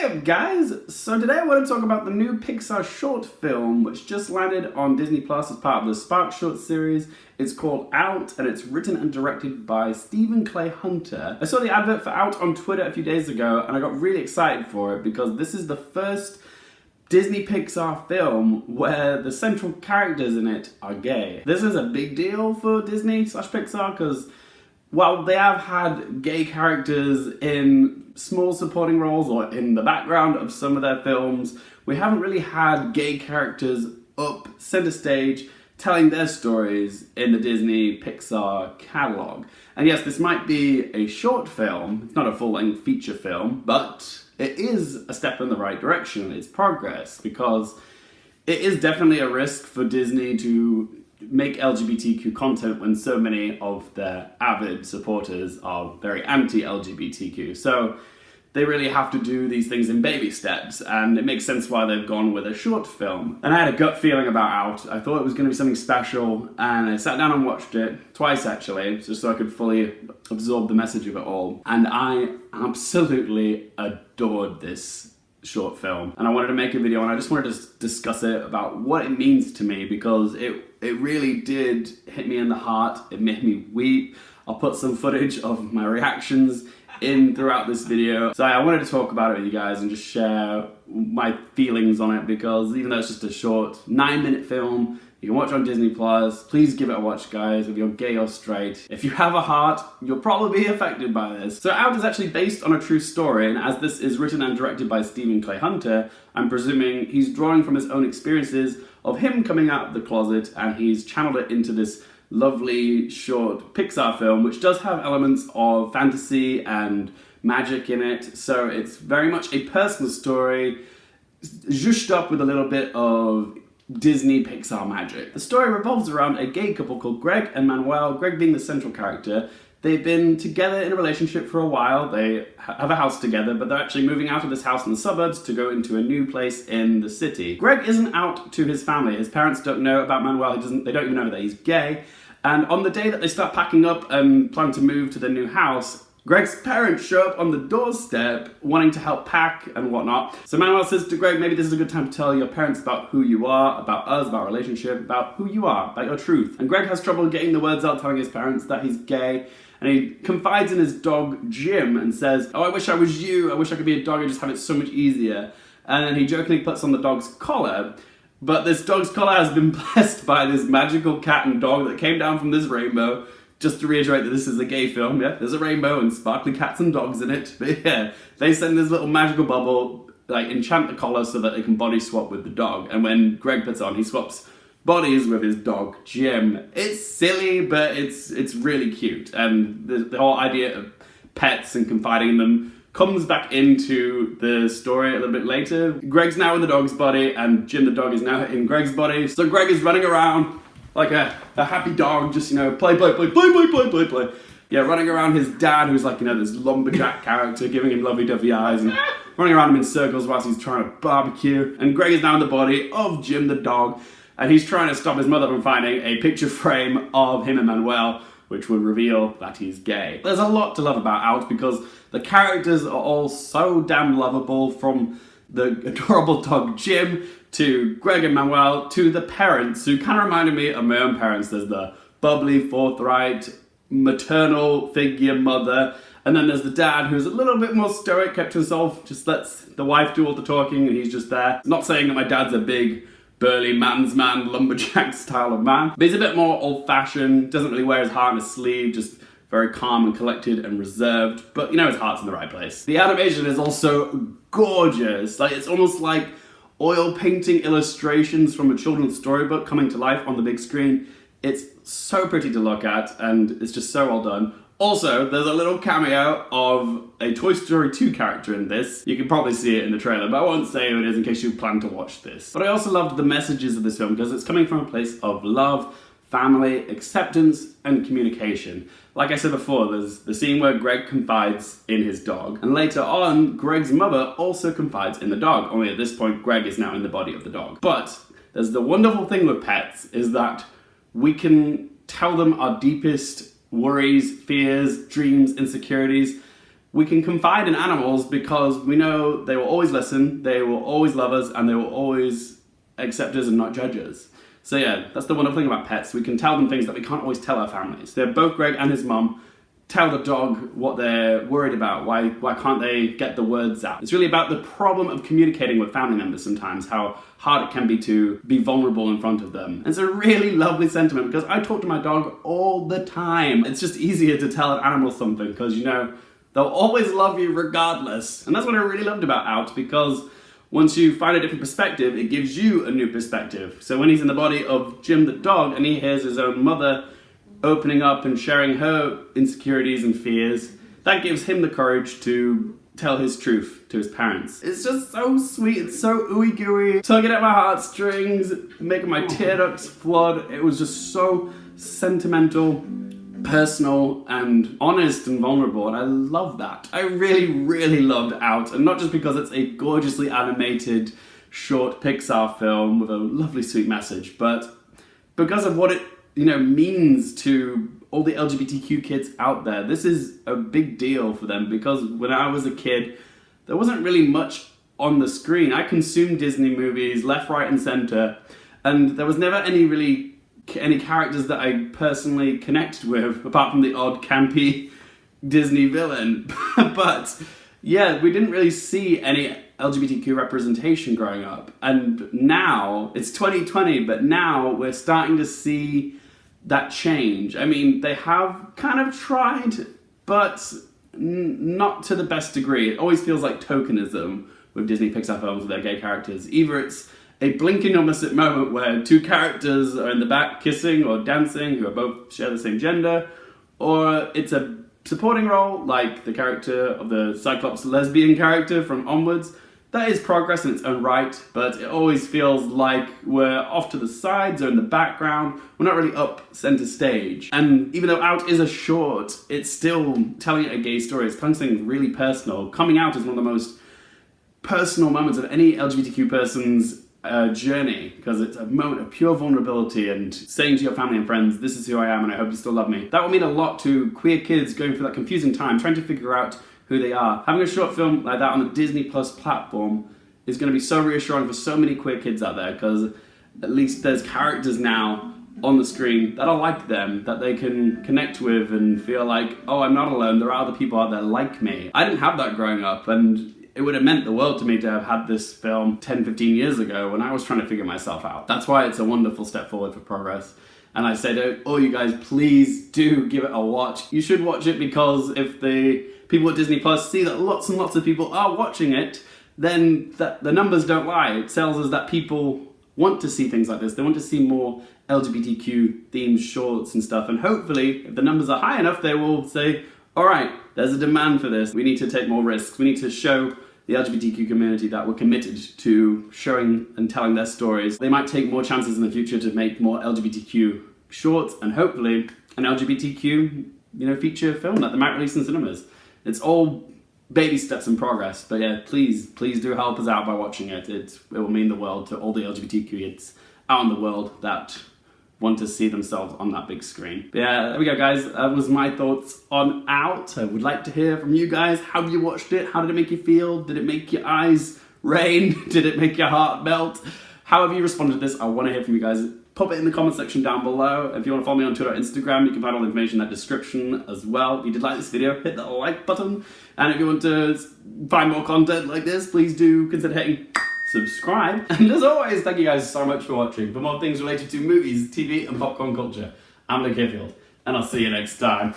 up, guys? So today I want to talk about the new Pixar short film which just landed on Disney Plus as part of the Spark short series. It's called Out and it's written and directed by Stephen Clay Hunter. I saw the advert for Out on Twitter a few days ago and I got really excited for it because this is the first Disney Pixar film where the central characters in it are gay. This is a big deal for Disney/Pixar because while they have had gay characters in small supporting roles or in the background of some of their films, we haven't really had gay characters up center stage telling their stories in the Disney Pixar catalog. And yes, this might be a short film, it's not a full-length feature film, but it is a step in the right direction. It's progress because it is definitely a risk for Disney to make LGBTQ content when so many of their avid supporters are very anti-LGBTQ. So they really have to do these things in baby steps, and it makes sense why they've gone with a short film. And I had a gut feeling about Out. I thought it was going to be something special, and I sat down and watched it twice actually, just so I could fully absorb the message of it all. And I absolutely adored this short film, and I wanted to make a video and I just wanted to discuss it about what it means to me because it really did hit me in the heart. It made me weep. I'll put some footage of my reactions in throughout this video. So I wanted to talk about it with you guys and just share my feelings on it because even though it's just a short 9-minute film, you can watch on Disney Plus. Please give it a watch, guys, if you're gay or straight. If you have a heart, you'll probably be affected by this. So Out is actually based on a true story, and as this is written and directed by Stephen Clay Hunter, I'm presuming he's drawing from his own experiences of him coming out of the closet, and he's channeled it into this lovely short Pixar film, which does have elements of fantasy and magic in it. So it's very much a personal story, zhushed up with a little bit of Disney Pixar magic. The story revolves around a gay couple called Greg and Manuel, Greg being the central character. They've been together in a relationship for a while. They have a house together, but they're actually moving out of this house in the suburbs to go into a new place in the city. Greg isn't out to his family. His parents don't know about Manuel. They don't even know that he's gay. And on the day that they start packing up and plan to move to their new house, Greg's parents show up on the doorstep wanting to help pack and whatnot. So Manuel says to Greg, maybe this is a good time to tell your parents about who you are, about us, about our relationship, about who you are, about your truth. And Greg has trouble getting the words out, telling his parents that he's gay. And he confides in his dog, Jim, and says, oh, I wish I was you. I wish I could be a dog and just have it so much easier. And then he jokingly puts on the dog's collar. But this dog's collar has been blessed by this magical cat and dog that came down from this rainbow. Just to reiterate that this is a gay film, yeah, there's a rainbow and sparkly cats and dogs in it. But yeah, they send this little magical bubble, like enchant the collar so that they can body swap with the dog. And when Greg puts on, he swaps bodies with his dog, Jim. It's silly, but it's really cute. And the whole idea of pets and confiding in them comes back into the story a little bit later. Greg's now in the dog's body and Jim the dog is now in Greg's body. So Greg is running around like a happy dog, just, you know, play. Yeah, running around his dad, who's like, you know, this lumberjack character, giving him lovey-dovey eyes and running around him in circles whilst he's trying to barbecue. And Greg is now in the body of Jim the dog, and he's trying to stop his mother from finding a picture frame of him and Manuel, which would reveal that he's gay. There's a lot to love about Out because the characters are all so damn lovable, from the adorable dog Jim to Greg and Manuel to the parents, who kind of reminded me of my own parents. There's the bubbly, forthright, maternal figure mother, and then there's the dad who's a little bit more stoic, kept to himself, just lets the wife do all the talking and he's just there. Not saying that my dad's a big burly man's man, lumberjack style of man, but he's a bit more old-fashioned, doesn't really wear his heart on his sleeve, just very calm and collected and reserved, but you know his heart's in the right place. The animation is also gorgeous. Like, it's almost like oil painting illustrations from a children's storybook coming to life on the big screen. It's so pretty to look at and it's just so well done. Also, there's a little cameo of a Toy Story 2 character in this. You can probably see it in the trailer, but I won't say who it is in case you plan to watch this. But I also loved the messages of this film because it's coming from a place of love, family, acceptance, and communication. Like I said before, there's the scene where Greg confides in his dog, and later on, Greg's mother also confides in the dog, only at this point, Greg is now in the body of the dog. But there's the wonderful thing with pets is that we can tell them our deepest worries, fears, dreams, insecurities we can confide in animals because we know they will always listen, they will always love us, and they will always accept us and not judge us. So yeah, that's the wonderful thing about pets. We can tell them things that we can't always tell our families. They're both Greg and his mum tell the dog what they're worried about. Why can't they get the words out? It's really about the problem of communicating with family members sometimes, how hard it can be to be vulnerable in front of them. And it's a really lovely sentiment because I talk to my dog all the time. It's just easier to tell an animal something because, you know, they'll always love you regardless. And that's what I really loved about Out, because once you find a different perspective, it gives you a new perspective. So when he's in the body of Jim the dog and he hears his own mother opening up and sharing her insecurities and fears, that gives him the courage to tell his truth to his parents. It's just so sweet, it's so ooey gooey, tugging at my heartstrings, making my tear ducts flood. It was just so sentimental, personal, and honest and vulnerable, and I love that. I really, really loved Out, and not just because it's a gorgeously animated short Pixar film with a lovely sweet message, but because of what it means to all the LGBTQ kids out there. This is a big deal for them because when I was a kid, there wasn't really much on the screen. I consumed Disney movies left, right, and center, and there was never any characters that I personally connected with, apart from the odd campy Disney villain. But yeah, we didn't really see any LGBTQ representation growing up. And now, it's 2020, but now we're starting to see that change. I mean, they have kind of tried, but not to the best degree. It always feels like tokenism with Disney Pixar films with their gay characters. Either it's a blinking opposite moment where two characters are in the back kissing or dancing who are both share the same gender, or it's a supporting role like the character of the Cyclops lesbian character from Onwards. That is progress in its own right, but it always feels like we're off to the sides or in the background. We're not really up center stage. And even though Out is a short, it's still telling a gay story. It's telling something really personal. Coming out is one of the most personal moments of any LGBTQ person's journey, because it's a moment of pure vulnerability and saying to your family and friends, this is who I am and I hope you still love me. That will mean a lot to queer kids going through that confusing time, trying to figure out who they are. Having a short film like that on the Disney Plus platform is going to be so reassuring for so many queer kids out there, because at least there's characters now on the screen that are like them, that they can connect with and feel like, oh, I'm not alone, there are other people out there like me. I didn't have that growing up, and it would have meant the world to me to have had this film 10, 15 years ago when I was trying to figure myself out. That's why it's a wonderful step forward for progress. And I say to all you guys, please do give it a watch. You should watch it, because if the people at Disney Plus see that lots and lots of people are watching it, then the numbers don't lie. It tells us that people want to see things like this. They want to see more LGBTQ themed shorts and stuff. And hopefully, if the numbers are high enough, they will say, all right, there's a demand for this. We need to take more risks. We need to show the LGBTQ community that we're committed to showing and telling their stories. They might take more chances in the future to make more LGBTQ shorts, and hopefully an LGBTQ feature film that they might release in cinemas. It's all baby steps in progress, but yeah, please do help us out by watching it. It will mean the world to all the LGBTQ kids out in the world that want to see themselves on that big screen. But yeah, there we go, guys. That was my thoughts on Out. I would like to hear from you guys. How have you watched it? How did it make you feel? Did it make your eyes rain? Did it make your heart melt? How have you responded to this? I want to hear from you guys. Pop it in the comment section down below. If you want to follow me on Twitter or Instagram, you can find all the information in that description as well. If you did like this video, hit that like button. And if you want to find more content like this, please do consider hitting subscribe. And as always, thank you guys so much for watching. For more things related to movies, TV, and popcorn culture, I'm Luke Hayfield, and I'll see you next time.